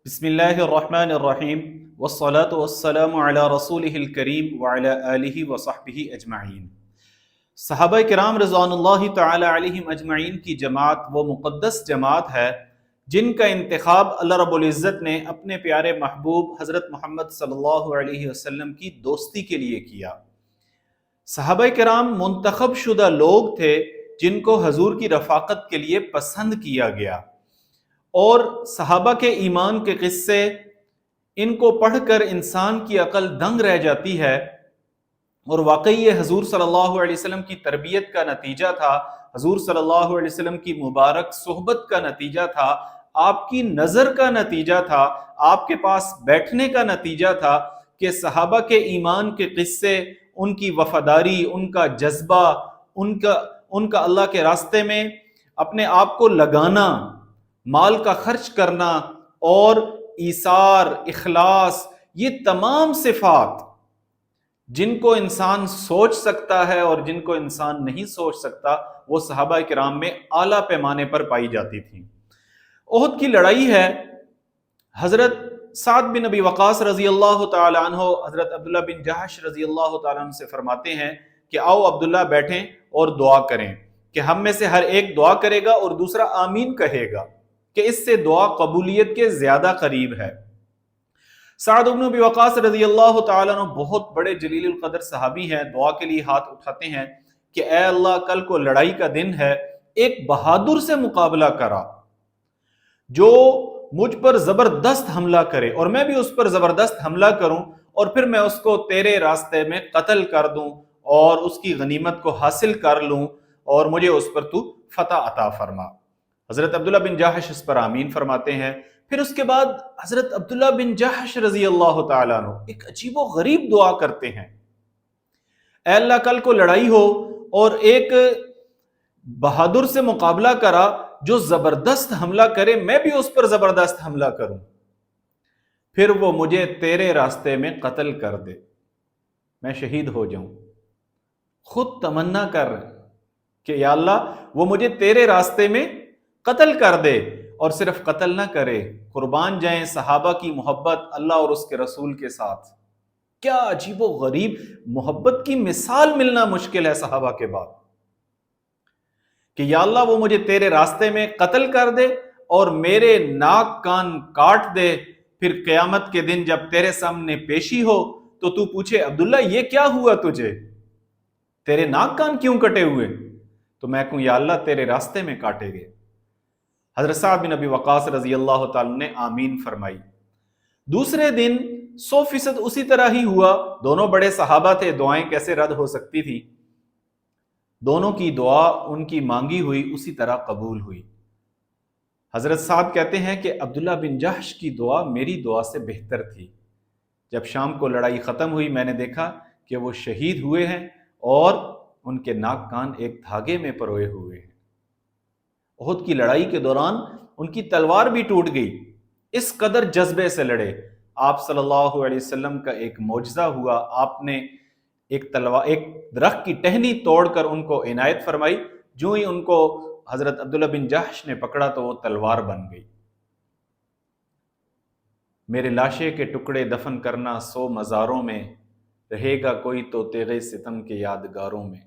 بسم اللہ الرحمن الرحیم والصلاة والسلام علی رسولہ الکریم وعلی آلہ وصحبہ اجمعین۔ صحابہ کرام رضوان اللہ تعالی علیہم اجمعین کی جماعت وہ مقدس جماعت ہے جن کا انتخاب اللہ رب العزت نے اپنے پیارے محبوب حضرت محمد صلی اللہ علیہ وسلم کی دوستی کے لیے کیا۔ صحابہ کرام منتخب شدہ لوگ تھے جن کو حضور کی رفاقت کے لیے پسند کیا گیا، اور صحابہ کے ایمان کے قصے ان کو پڑھ کر انسان کی عقل دنگ رہ جاتی ہے، اور واقعی یہ حضور صلی اللہ علیہ وسلم کی تربیت کا نتیجہ تھا، حضور صلی اللہ علیہ وسلم کی مبارک صحبت کا نتیجہ تھا، آپ کی نظر کا نتیجہ تھا، آپ کے پاس بیٹھنے کا نتیجہ تھا کہ صحابہ کے ایمان کے قصے، ان کی وفاداری، ان کا جذبہ، ان کا اللہ کے راستے میں اپنے آپ کو لگانا، مال کا خرچ کرنا اور ایثار، اخلاص، یہ تمام صفات جن کو انسان سوچ سکتا ہے اور جن کو انسان نہیں سوچ سکتا، وہ صحابہ کرام میں اعلیٰ پیمانے پر پائی جاتی تھیں۔ احد کی لڑائی ہے، حضرت سعد بن ابی وقاص رضی اللہ تعالی عنہ حضرت عبداللہ بن جہش رضی اللہ تعالی عنہ سے فرماتے ہیں کہ آؤ عبداللہ بیٹھیں اور دعا کریں، کہ ہم میں سے ہر ایک دعا کرے گا اور دوسرا آمین کہے گا، کہ اس سے دعا قبولیت کے زیادہ قریب ہے۔ سعد بن ابی وقاص رضی اللہ تعالیٰ عنہ بہت بڑے جلیل القدر صحابی ہیں، دعا کے لیے ہاتھ اٹھاتے ہیں کہ اے اللہ، کل کو لڑائی کا دن ہے، ایک بہادر سے مقابلہ کرا جو مجھ پر زبردست حملہ کرے اور میں بھی اس پر زبردست حملہ کروں، اور پھر میں اس کو تیرے راستے میں قتل کر دوں اور اس کی غنیمت کو حاصل کر لوں، اور مجھے اس پر تو فتح عطا فرما۔ حضرت عبداللہ بن جہش اس پر آمین فرماتے ہیں۔ پھر اس کے بعد حضرت عبداللہ بن جہش رضی اللہ تعالیٰ عنہ ایک عجیب و غریب دعا کرتے ہیں، اے اللہ، کل کو لڑائی ہو اور ایک بہادر سے مقابلہ کرا جو زبردست حملہ کرے، میں بھی اس پر زبردست حملہ کروں، پھر وہ مجھے تیرے راستے میں قتل کر دے، میں شہید ہو جاؤں۔ خود تمنا کر کہ یا اللہ، وہ مجھے تیرے راستے میں قتل کر دے، اور صرف قتل نہ کرے، قربان جائیں صحابہ کی محبت اللہ اور اس کے رسول کے ساتھ۔ کیا عجیب و غریب محبت کی مثال ملنا مشکل ہے صحابہ کے بعد، کہ یا اللہ، وہ مجھے تیرے راستے میں قتل کر دے اور میرے ناک کان کاٹ دے، پھر قیامت کے دن جب تیرے سامنے پیشی ہو تو تو پوچھے عبداللہ یہ کیا ہوا تجھے، تیرے ناک کان کیوں کٹے ہوئے، تو میں کہوں یا اللہ تیرے راستے میں کاٹے گئے۔ حضرت سعد بن ابی وقاص رضی اللہ تعالیٰ نے آمین فرمائی۔ دوسرے دن 100% اسی طرح ہی ہوا، دونوں بڑے صحابہ تھے، دعائیں کیسے رد ہو سکتی تھی، دونوں کی دعا ان کی مانگی ہوئی اسی طرح قبول ہوئی۔ حضرت سعد کہتے ہیں کہ عبداللہ بن جہش کی دعا میری دعا سے بہتر تھی۔ جب شام کو لڑائی ختم ہوئی، میں نے دیکھا کہ وہ شہید ہوئے ہیں اور ان کے ناک کان ایک دھاگے میں پروئے ہوئے ہیں۔ احد کی لڑائی کے دوران ان کی تلوار بھی ٹوٹ گئی، اس قدر جذبے سے لڑے۔ آپ صلی اللہ علیہ وسلم کا ایک معجزہ ہوا، آپ نے ایک درخت کی ٹہنی توڑ کر ان کو عنایت فرمائی، جو ہی ان کو حضرت عبداللہ بن جہش نے پکڑا تو وہ تلوار بن گئی۔ میرے لاشے کے ٹکڑے دفن کرنا 100 مزاروں میں، رہے گا کوئی تو تیغ ستم کے یادگاروں میں۔